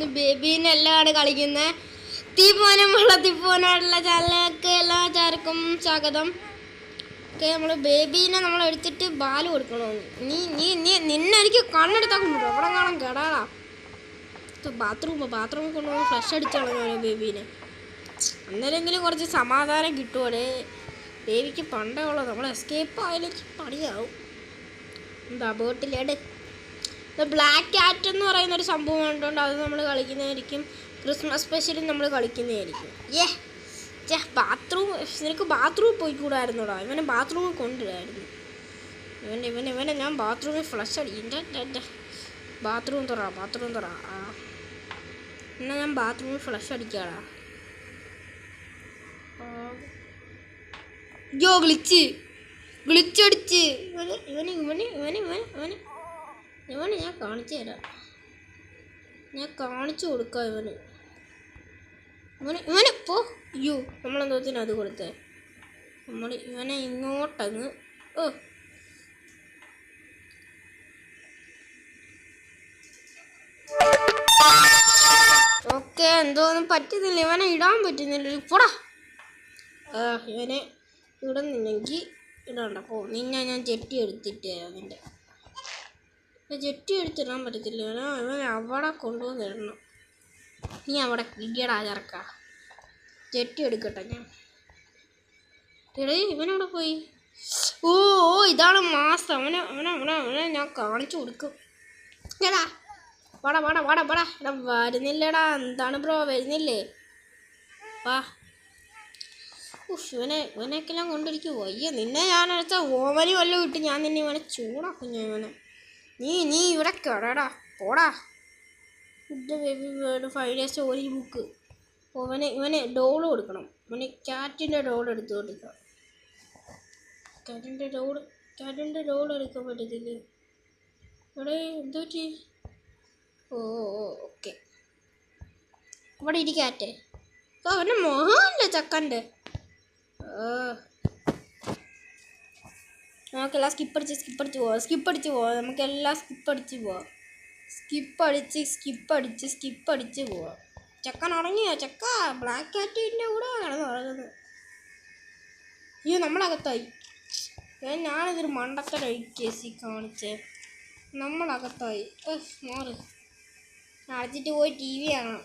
ഇന്ന് ബേബീനെല്ലാണ് കളിക്കുന്നത്. തീപ്പോനും വെള്ളത്തിപ്പോനുള്ള ചാനലിലേക്ക് എല്ലാവർക്കും സ്വാഗതം. ഓക്കെ, നമ്മൾ ബേബീനെ നമ്മൾ എടുത്തിട്ട് ബാല് കൊടുക്കണോ? നിന്നെ എനിക്ക് കണ്ണെടുത്താൽ കൊണ്ടുപോകും. എവിടെ കാണാൻ കേടാടാ. ബാത്റൂമിൽ കൊണ്ടുപോകും. ഫ്ലഷ് അടിച്ചോളാം ബേബീനെ. അന്നേരെങ്കിലും കുറച്ച് സമാധാനം കിട്ടുമോടെ. ബേബിക്ക് പണ്ടേ ഉള്ളത് നമ്മൾ എസ്കേപ്പ് ആയാലേക്ക് പണിയാവും. എന്താ ബോട്ടിലേട് ബ്ലാക്ക് ക്യാറ്റ് എന്ന് പറയുന്ന ഒരു സംഭവം കണ്ടുകൊണ്ട് അത് നമ്മൾ കളിക്കുന്നതായിരിക്കും. ക്രിസ്മസ് സ്പെഷ്യലും നമ്മൾ കളിക്കുന്നതായിരിക്കും. ബാത്റൂം നിനക്ക് ബാത്റൂമിൽ പോയിക്കൂടായിരുന്നോടാ. ഇവനെ ബാത്റൂമിൽ കൊണ്ടുവരായിരുന്നു. ഇവനെ ഞാൻ ബാത്റൂമിൽ ഫ്ലഷ് അടിക്കും. ബാത്റൂം തുറ എന്നാ ഞാൻ ബാത്റൂമിൽ ഫ്ലഷ് അടിക്കാടാ. ഗ്ലിച്ചടിച്ച് ഇവന് ഞാൻ കാണിച്ചു തരാം. ഞാൻ കാണിച്ചു കൊടുക്കാം ഇവന് പോ. അയ്യോ, നമ്മളെന്തോത്തിന് അത് കൊടുത്തേ. നമ്മൾ ഇവനെ ഇങ്ങോട്ടങ്ങ് ഓക്കെ, എന്തോന്നും പറ്റുന്നില്ല. ഇവനെ ഇടാൻ പറ്റുന്നില്ല. പോടാ. ഇവനെ ഇടുന്നില്ലെങ്കിൽ ഇടണ്ട. പോ. നിന്നെ ഞാൻ ജെട്ടി എടുത്തിട്ട് അവൻ്റെ ജെട്ടി എടുത്തിടാൻ പറ്റത്തില്ല. ഇവനെ അവിടെ കൊണ്ടുവന്ന് ഇടണം. നീ അവിടെ ഇടിയടാ ചേർക്ക. ജെട്ടി എടുക്കട്ടെ ഞാൻ. ഇവനവിടെ പോയി. ഓ ഇതാണ് മാസം. അവനെ ഞാൻ കാണിച്ചു കൊടുക്കും. എടാ വാടാ എടാ വരുന്നില്ലടാ. എന്താണ് ബ്രോ വരുന്നില്ലേ? വാ. ഇവനൊക്കെല്ലാം കൊണ്ടിരിക്കുമോ? അയ്യോ, നിന്നെ ഞാനെടുത്ത ഓവനി വല്ലതും ഇട്ട് ഞാൻ നിന്നെ ഇവനെ ചൂടാക്കും. ഞാൻ നീ ഇവിടെ കേടാ. പോടാ. Food baby word 5 days story book. ഇവന് ഡോള് കൊടുക്കണം. ഇവന് ക്യാറ്റിൻ്റെ ഡോൾ എടുത്ത് കൊടുക്കാം. ക്യാറ്റിൻ്റെ ഡോൾ എടുക്കാൻ പറ്റത്തില്ലേ? ഇവിടെ എന്തോ ചെയ്യും. ഓക്കെ, ഇവിടെ ഇരിക്കാറ്റെ. അവൻ്റെ മോഹമല്ലേ ചക്കൻ്റെ. നമുക്കെല്ലാം സ്കിപ്പടിച്ച് പോവാം. നമുക്കെല്ലാം സ്കിപ്പടിച്ച് പോവാം. ചക്കൻ ഉറങ്ങിയോ? ചക്ക ബ്ലാക്ക് ക്യാറ്റിൻ്റെ കൂടെ കിടന്ന് ഉറങ്ങുന്നത്. അയ്യോ, നമ്മളകത്തായി. ഞാനിതൊരു മണ്ടത്തര കേസി കാണിച്ചേ. നമ്മളകത്തായി. മാറ്. അടച്ചിട്ട് പോയി TV കാണാം.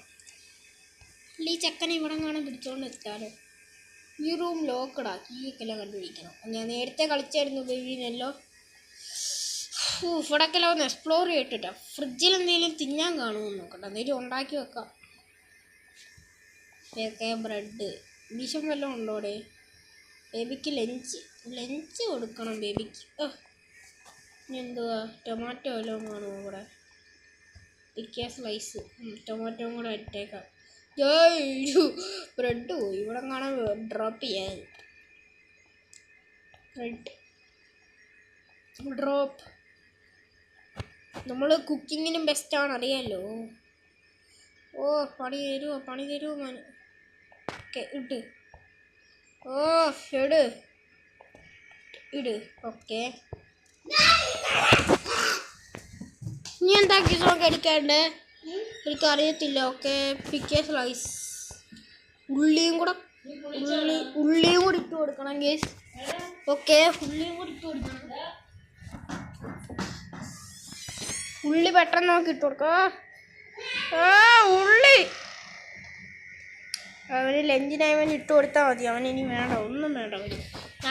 ഈ ചക്കനെ ഇവിടെ കാണാൻ പിടിച്ചോണ്ട് എത്താലോ. ഈ റൂം ലോക്കഡാ. കീയൊക്കെല്ലാം കണ്ടുപിടിക്കണം. ഞാൻ നേരത്തെ കളിച്ചായിരുന്നു ബേബീനെല്ലോ. ഇവിടൊക്കെല്ലാം ഒന്ന് എക്സ്പ്ലോർ ചെയ്തിട്ടാ. ഫ്രിഡ്ജിൽ എന്തെങ്കിലും തിന്നാൻ കാണുമെന്ന് നോക്കട്ടെ. എന്തെങ്കിലും ഉണ്ടാക്കി വെക്കാം. ബ്രെഡ് വിഷം വല്ലതും ഉണ്ടോടെ? ബേബിക്ക് ലഞ്ച് കൊടുക്കണം ബേബിക്ക്. ഇനി എന്തുവാ, ടൊമാറ്റോ വല്ലതും കാണുമോ ഇവിടെ? പിക്കിയ സ്ലൈസ് ടൊമാറ്റോയും കൂടെ ഇട്ടേക്കാം. ബ്രെഡ് പോയി. ഇവിടെ കാണാൻ ഡ്രോപ്പ് ചെയ്യാൻ. Bread drop. നമ്മൾ കുക്കിങ്ങിനും ബെസ്റ്റാണ്, അറിയാമല്ലോ. പണി തരുമോ മോന്? ഓക്കെ, ഇട്. ഓക്കെ, ഇനി എന്താക്കി നോക്കി അടിക്കാണ്ട് എനിക്കറിയത്തില്ല. ഓക്കെ, പിക്കിയ സ്ലൈസ്. ഉള്ളിയും കൂടി ഇട്ട് കൊടുക്കണം ഗേസ്. ഓക്കെ, ഉള്ളിയും കൂടി ഇട്ട് കൊടുക്കണം. ഉള്ളി പെട്ടെന്ന് നോക്കി ഇട്ട് കൊടുക്കാം. ഉള്ളി അവന് ലഞ്ചിനായി അവൻ ഇട്ട് കൊടുത്താൽ മതി. അവൻ ഇനി വേണ്ട, ഒന്നും വേണ്ട. അവന്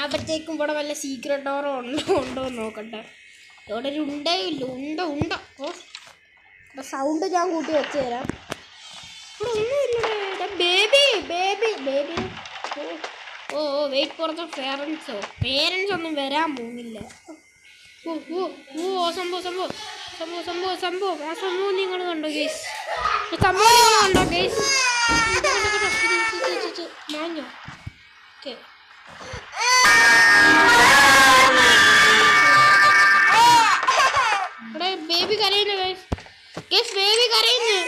അപ്പോഴത്തേക്കും ഇവിടെ വല്ല സീക്രട്ട് ഡോറോ ഉണ്ടോ എന്ന് നോക്കട്ടെ. ഇവിടെ ഒരു ഉണ്ട. സൗണ്ട് ഞാൻ കൂട്ടി വെച്ച് തരാം. ഇവിടെ ഒന്നുമില്ല. Baby. Wait for the parents ഒന്നും വരാൻ പോകുന്നില്ല. സംഭവം ആ സംഭവം നിങ്ങൾ കണ്ടോ ഗേസ്? മാഞ്ഞോ? ഓക്കെ, ഇവിടെ ബേബി കരയുന്നു ഗേസ്. ബേബി കരയുന്നു.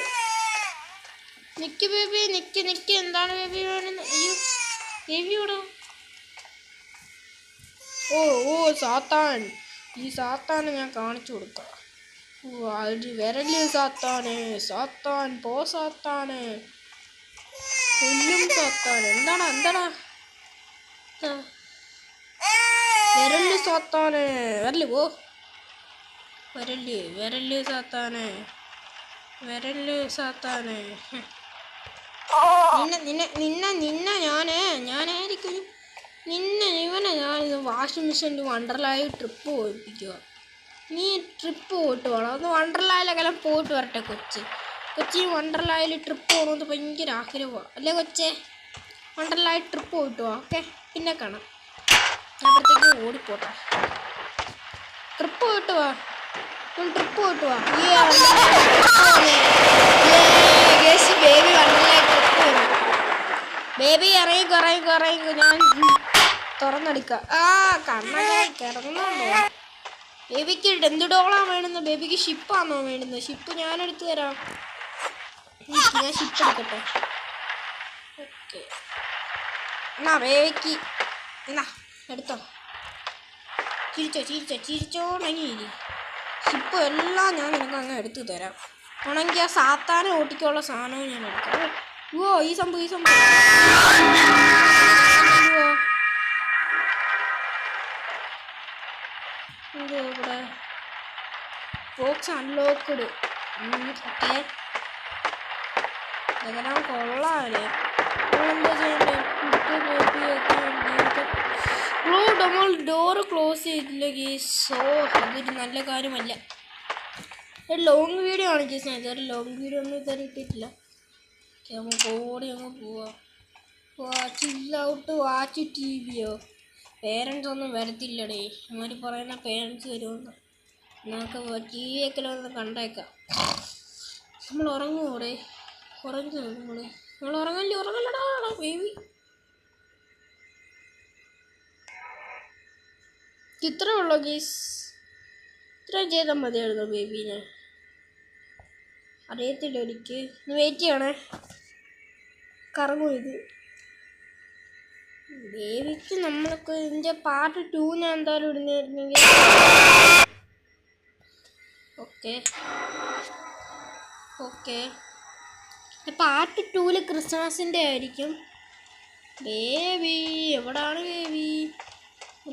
നിക്ക് ബേബി, നിക്ക്. എന്താണ് ബേബി വേണമെന്ന്? അയ്യോ, ബേബി ഇവിടെ. സാത്താൻ. ഈ സാത്താനെ ഞാൻ കാണിച്ചു കൊടുക്കാം. വിരല് സാത്താനെ, സാത്താൻ പോ സാത്താനെ, കൊല്ലും സാത്താൻ. എന്താടാ വിരല് സാത്താനെ, വിരല് പോ, വിരല് സാത്താനെ, വിരല് സാത്താനെ. നിന്നെ ഞാനായിരിക്കും ഇവനെ ഞാനിത് വാഷിംഗ് മെഷീനിൽ വണ്ടർലായി ട്രിപ്പ് പോയിപ്പിക്കുക. നീ ട്രിപ്പ് പോയിട്ട് വേണം. ഒന്ന് വണ്ടർലായിലൊക്കെ പോയിട്ട് വരട്ടെ കൊച്ചി വണ്ടർലായിൽ ട്രിപ്പ് പോകണമെന്ന് ഭയങ്കര ആഗ്രഹമാണ് അല്ലേ കൊച്ചേ? വണ്ടർലായി ട്രിപ്പ് പോയിട്ട് പോവാം. ഓക്കെ, പിന്നെ കാണാം. അപ്പോഴത്തേക്ക് ഓടിപ്പോട്ടെ. ട്രിപ്പ് പോയിട്ട് വാ. ബേബി വണ്ടർലായി ട്രിപ്പ് പോകുന്നു. ബേബി ഇറങ്ങി ഞാൻ തുറന്നെടുക്കാം. കണ്ണൊക്കെ കിടന്നുണ്ടോ? ബേബിക്ക് എന്തുടോളാണ് വേണ്ടുന്നത്? ബേബിക്ക് ഷിപ്പാണോ വേണ്ടുന്നത്? ഷിപ്പ് ഞാനെടുത്ത് തരാം. ഞാൻ ഷിപ്പ് എടുക്കട്ടെ. ഓക്കെ, എന്നാ ബേബിക്ക് എടുത്തോ. ചിരിച്ചോണെങ്കിൽ ഷിപ്പ് എല്ലാം ഞാൻ നിനക്ക് അങ്ങ് എടുത്തു തരാം. ആണെങ്കിൽ ആ സാത്താനെ ഓട്ടിക്കുള്ള സാധനവും ഞാൻ എടുക്കാം. ഈ സംഭവം ഇവിടെ ബോക്സ് അൺലോക്ക്ഡ്. ഓക്കെ, എല്ലാം കൊള്ളാല്ലേ. എന്താ ചെയ്യണ്ടേ? നമ്മൾ ഡോറ് ക്ലോസ് ചെയ്തില്ല ഗീസ്. അതൊരു നല്ല കാര്യമല്ല. ഒരു ലോങ് വീഡിയോ ആണ് ഗീസ്. ഞാൻ ഇതുവരെ ലോങ് വീഡിയോ ഒന്നും ഇതുവരെ ഇട്ടിട്ടില്ല. നമുക്ക് ഓടി അങ്ങ് വാച്ച് ടിവിയോ? പേരൻസ് ഒന്നും വരത്തില്ലടേ. അവര് പറയുന്ന പേരൻസ് വരുമെന്ന്. നമുക്ക് ടി വി ഒക്കെ ഒന്ന് കണ്ടേക്കാം. നമ്മൾ ഉറങ്ങൂടെ? നമ്മൾ ഉറങ്ങല്ലടാ ബേബി. ഇത്രേ ഉള്ളൂ ഗീസ്. ഇത്രയും ചെയ്താൽ മതിയായിരുന്നു ബേബീനെ. അറിയത്തില്ല എനിക്ക്. വെയിറ്റ് ചെയ്യണേ, കറങ്ങും ഇത്. ബേബിക്ക് നമ്മൾക്ക് ഇതിൻ്റെ പാർട്ട് 2 ഞാൻ എന്തായാലും ഇടുന്നായിരുന്നെങ്കിൽ. ഓക്കെ പാർട്ട് 2 ക്രിസ്മസിൻ്റെ ആയിരിക്കും. ബേബി എവിടാണ് baby?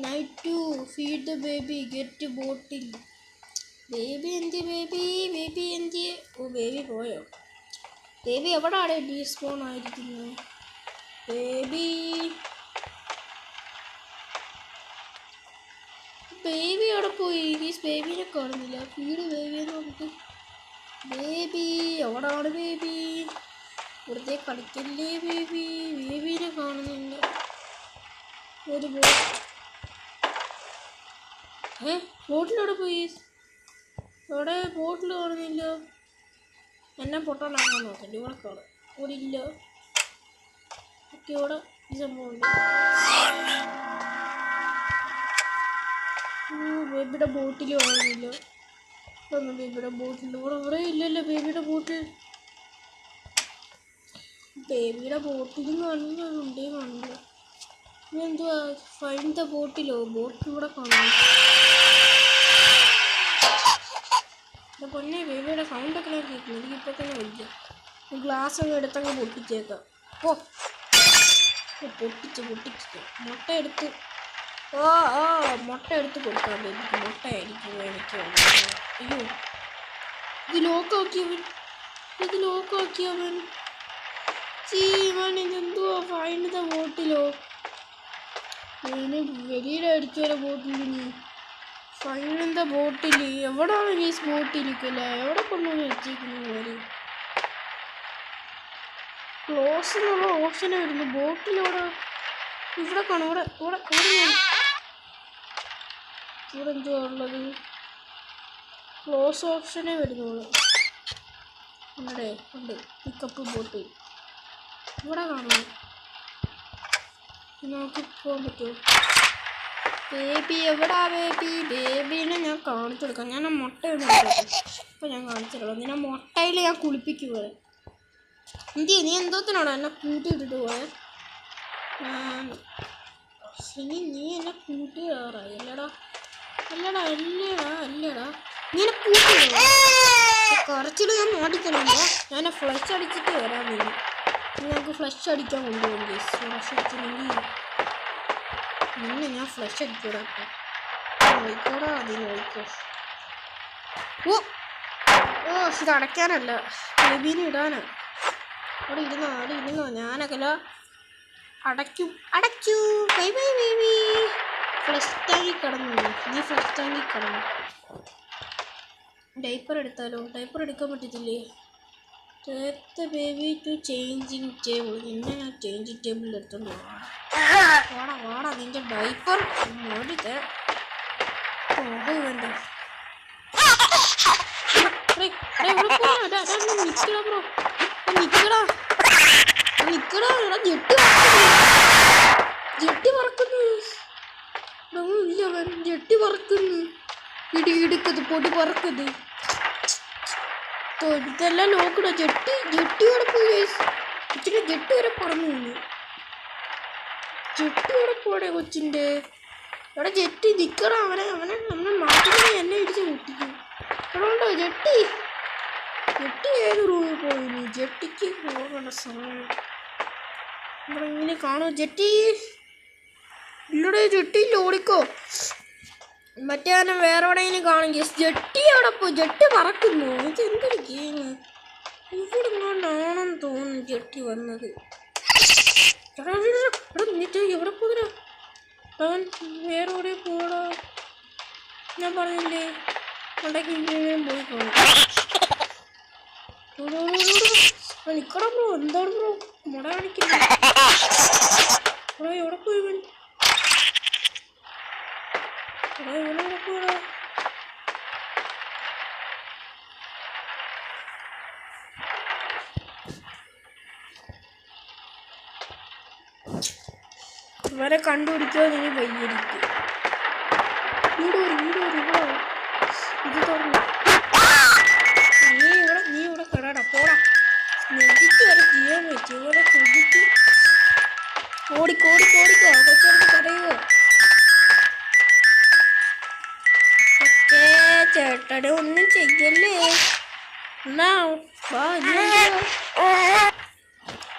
Night to feed the baby, get bottle. Baby എന്തിയെ? ഓ ബേബി പോയോ? ബേബി എവിടാണ് ഡീസ്പോൺ ആയിരിക്കുന്നത്? ബേബി അവിടെ പോയി. ബേബീനെ കാണുന്നില്ല. ഫീഡ് ബേബിയെന്ന് പറഞ്ഞിട്ട്. ബേബി എവിടാണ് ബേബി? വെറുതെ കളിക്കല്ലേ ബേബി. ബേബീനെ കാണുന്നില്ല. ഒരു ബോട്ടിലവിടെ പോയി. അവിടെ ബോട്ടിൽ കാണുന്നില്ല. എന്നെ പൊട്ടാനാണോ നോക്കണ്ട. ഇവിടെ കാണാം. ഇവിടെ ഇല്ല. ഓക്കെ, ഇവിടെ ഈ സംഭവമുണ്ട്. ബേബിയുടെ ബോട്ടിൽ കാണുന്നില്ല. ബേബിയുടെ ബോട്ടിൽ ഇവിടെ ഇല്ലല്ലോ. ബേബിയുടെ ബോട്ടിലും കാണില്ല. എന്തുവാ? Find the ബോട്ടിലോ? ബോട്ടിൽ ഇവിടെ കാണുന്നു. പൊന്നെ ബേബിയുടെ സൗണ്ടൊക്കെ ഞാൻ കേൾക്കുന്നു. എനിക്കിപ്പോൾ തന്നെ വലിയ ഗ്ലാസ് അങ്ങ് എടുത്തങ്ങ് പൊട്ടിച്ചേക്കാം. പൊട്ടിച്ച് മുട്ട എടുത്ത് കൊടുക്കാം ബേബിക്ക്. മുട്ടയായിരിക്കും എനിക്ക്. അയ്യോ, ഇത് ലോക്കാക്കിയവൻ. ഇതെന്തുവാ? ഫൈൻഡ് ദ ബോട്ടിലോ? വെളിയിൽ അടിച്ചോലെ ബോട്ടിലിന്. ഫൈൻഡ് ദ ബോട്ടിൽ എവിടെയാണ് ഈ ബോട്ടിലിരിക്കില്ല? എവിടെ കൊണ്ടുവന്ന് വെച്ചേക്കുന്നു? ക്ലോസ് എന്നുള്ള ഓപ്ഷനെ വരുന്നു. ബോട്ടിലവിടെ ഇവിടെ കാണും. ഇവിടെ എന്തുവാ ഉള്ളത്? ക്ലോസ് ഓപ്ഷനെ വരുന്നുള്ളൂ. ഇവിടെ ഉണ്ട് പിക്കപ്പ് ബോട്ടിൽ. ഇവിടെ കാണുന്നു. നമുക്ക് പോകാൻ പറ്റുമോ? ബേബി എവിടാ? ബേബീനെ ഞാൻ കാണിച്ചു കൊടുക്കാം. ഞാൻ ആ മുട്ടയൊന്നും ഇപ്പം ഞാൻ കാണിച്ചു കൊടുക്കാം. നിന്നെ മുട്ടയിൽ ഞാൻ കുളിപ്പിക്കുക. നീ എന്തോത്തിനാണോ എന്നെ കൂട്ടിയിട്ടിട്ട് പോയത്? നീ എന്നെ കൂട്ടി കയറായി അല്ലടാ. ഇങ്ങനെ പൂട്ടുന്നു. കുറച്ചിട്ട് ഞാൻ മാറ്റിത്തരുമ്പോ ഞാൻ ഫ്ലഷ് അടിച്ചിട്ട് വരാൻ വേണ്ടി ഞങ്ങൾക്ക് ഫ്ലഷ് അടിക്കാൻ കൊണ്ടുപോകും. ഫ്ലഷ് അടിച്ചില്ലെങ്കിൽ ഞാൻ ഫ്ലഷ് അടിക്കൂടാ. നോയിക്കോടാ അതിന് നോയിക്കോ. ഓ ഓ ഇത് അടയ്ക്കാനല്ല, ബേബീനെ ഇടാനാ. അവിടെ ഇരുന്നോ ഞാനകല അടയ്ക്കും. അടയ്ക്കൂ. Bye bye baby. ഫ്ലഷ് ടാങ്കിൽ കിടന്നു. നീ ഫ്ലഷ് ടാങ്കിൽ കിടന്നു. ഡൈപ്പർ എടുത്താലോ? ഡൈപ്പർ എടുക്കാൻ പറ്റത്തില്ലേ? Baby to changing table. പിന്നെ ഞാൻ ചേഞ്ചിങ് ടേബിളിൽ എടുത്തോണ്ട് വാടാ നിന്റെ ഡൈപ്പർ ഓടിത്തേ. വേണ്ട ജെട്ടി പറക്കുന്നു. ഇടിയിടിക്കത് പൊടി പറക്കത്. തൊഴുത്തെല്ലാം നോക്കണോ? ജെട്ടിയോടെ പോയി. കൊച്ചിൻ്റെ ജെട്ടി വരെ പറന്നു. ജെട്ടിയോടെ പോടെ കൊച്ചിൻ്റെ. അവിടെ ജെട്ടി നിൽക്കണം. അവനെ നമ്മളെ മാറ്റുന്ന എന്നെ ഇടിച്ച് മുട്ടിക്കും. അതുകൊണ്ടോ ജെട്ടി ഏത് റൂമിൽ പോയി? ജെട്ടിക്ക് പോകേണ്ട സമയം നമ്മളിങ്ങനെ കാണുമോ? ജെട്ടി ഇല്ലടെ, ജെട്ടിയില്ല, ഓടിക്കോ. മറ്റേ വേറെ എവിടെയെങ്കിലും കാണും. ജെട്ടി അവിടെ പോയി. ജെട്ടി പറക്കുന്നു. ഇത് എന്തൊരു ഗെയിം? ഇവിടെ ഇങ്ങോട്ടാണെന്ന് തോന്നുന്നു ജെട്ടി വന്നത്. എന്നിട്ട് എവിടെ പോകണോ? അവൻ വേറെ എവിടെ പോകണോ? ഞാൻ പറഞ്ഞില്ലേ ഉണ്ടാക്കി പോയി നിക്കണം ബ്രോ. എന്താണ് ബ്രോ മുട കാണിക്കുന്നത്? എവിടെ പോയി ഇവൻ? ഇവനെവിടെ പോയടാ? ഇവരെ കണ്ടുപിടിക്കാൻ നീ വയ്യിരിക്കും. വീട് ഇത് തുറന്നു. നീ ഇവിടെ കിടടാ. പോടാ. നെജിക്ക് വരെ ചെയ്യാൻ പറ്റും. ഇവിടെ ശ്രദ്ധിച്ച് ഓടിക്കോ. കൊച്ചെടുത്ത് കരയുവോ? ചേട്ടനെ ഒന്നും ചെയ്യല്ലേ. എന്നാ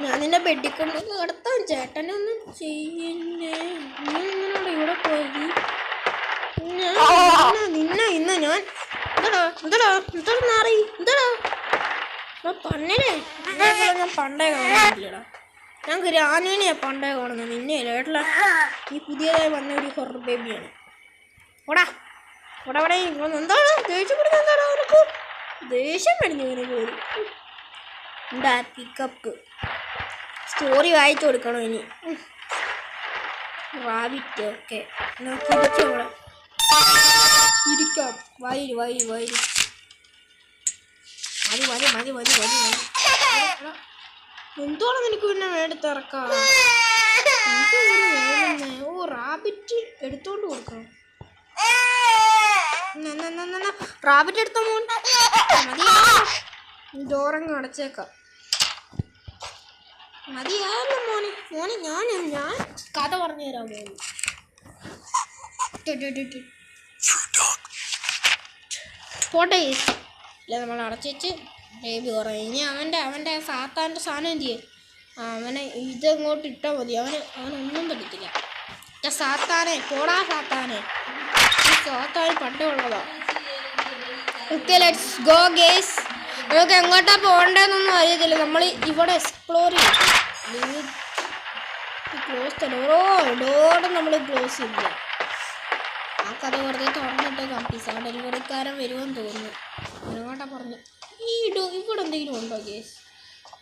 ഞാൻ നിന്നെ ബെഡിൽ കൊണ്ടൊന്ന് കിടത്താം. ചേട്ടനെ ഒന്നും ചെയ്യല്ലേ. നീ ഇങ്ങനെയാണ് ഇവിടെ പോയത്? ഇന്ന് ഞാൻ എന്താടാ നാറി പന്നനെ ഞാൻ പണ്ടേ കാണുന്നില്ലടാ. ഞാൻ ഗ്രാനുവിനെയാണ് പണ്ടേ കാണുന്നത്. നിന്നെ കേട്ടില്ല. ഈ പുതിയതായി വന്ന ഒരു ഹൊറർ ബേബിയാണ്. അവിടെ എന്താണ് ദേഷ്യം പിടിക്കുക? എന്താണ് അവർക്ക് ദേഷ്യം പിടിഞ്ഞവന് പോലും. എന്താ പിക്കപ്പ് സ്റ്റോറി വായിച്ചു കൊടുക്കണോ ഇനി? റാബിറ്റ് ഓക്കെ തിരിച്ചവിടെ ഇരിക്കാം. വൈര് മതി. എന്തോളം നിനക്ക് പിന്നെ മേടത്തിറക്കാം? ഓ റാബിറ്റ് എടുത്തോണ്ട് കൊടുക്കണം. റാബിറ്റ് എടുത്ത മോൻ ഡോറങ്ങ് അടച്ചേക്കാം. മതിയായല്ലോ മോനെ. ഞാൻ കഥ പറഞ്ഞു തരാം മോന്. പോട്ടെ ഇല്ല, നമ്മൾ അടച്ചു ബേബി കുറേ. ഇനി അവൻ്റെ സാത്താൻ്റെ സാധനം എന്ത് ചെയ്യും? അവനെ ഇതങ്ങോട്ട് ഇട്ടാൽ മതി. അവനൊന്നും പഠിക്കില്ല. സാത്താനെ പോടാ. സാത്താനെ പണ്ടേ ഉള്ളതാ. Okay let's go guys. നമുക്ക് എങ്ങോട്ടാ പോകേണ്ടതെന്നൊന്നും അറിയത്തില്ല. നമ്മൾ ഇവിടെ എക്സ്പ്ലോർ ചെയ്യും. ക്ലോസ് ഡോറ് നമ്മൾ ക്ലോസ് ചെയ്യില്ല. ആ കഥ വെറുതെ തുറന്നിട്ടേക്കാം. പിസ്സ ഡെലിവറിക്കാരൻ വരുമെന്ന് തോന്നുന്നു. എങ്ങോട്ടാ പറഞ്ഞു? ഇവിടെ എന്തെങ്കിലും ഉണ്ടോ ഗേസ്?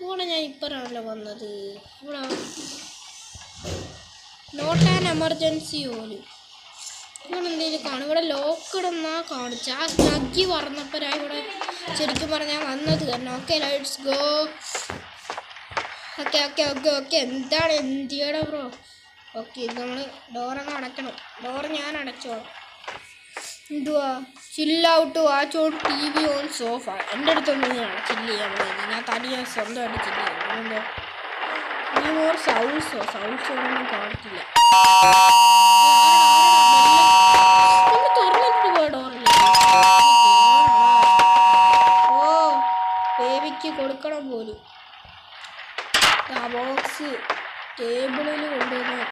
ഇവിടെ ഞാൻ ഇപ്പോഴാണല്ലോ വന്നത്. ഇവിടെ നോട്ട് ആൻ എമർജൻസി പോലും ഇവിടെ എന്തെങ്കിലും കാണും. ഇവിടെ ലോക്കഡ് എന്നാ കാണിച്ച. ആ സ്നഗ്ഗി പറഞ്ഞപ്പോഴാണ് ഇവിടെ ശരിക്കും പറഞ്ഞാൽ വന്നത് തന്നെ. Okay let's go. ഓക്കെ എന്താണ് എന്തിയുടെ ബ്രോ? ഓക്കെ ഇത് നമ്മൾ ഡോറങ്ങ് അടയ്ക്കണം. ഡോറ് ഞാൻ അടച്ചോളാം. എന്തുവാ chill out watch on TV on sofa. എൻ്റെ അടുത്തൊന്നും ഞാൻ ചില്ല് ചെയ്യാൻ പറയുന്നത്. ഞാൻ തനിയെ സ്വന്തമായിട്ട് ചില്ല് ചെയ്യണം. എന്തോ ഈ മോർ സൗണ്ട്സോ ഒന്നും കാണിക്കില്ല. തുറന്നിട്ട് പോയ ഡോറില്ല. ആ ബോക്സ് ടേബിളിൽ കൊണ്ടുവന്ന്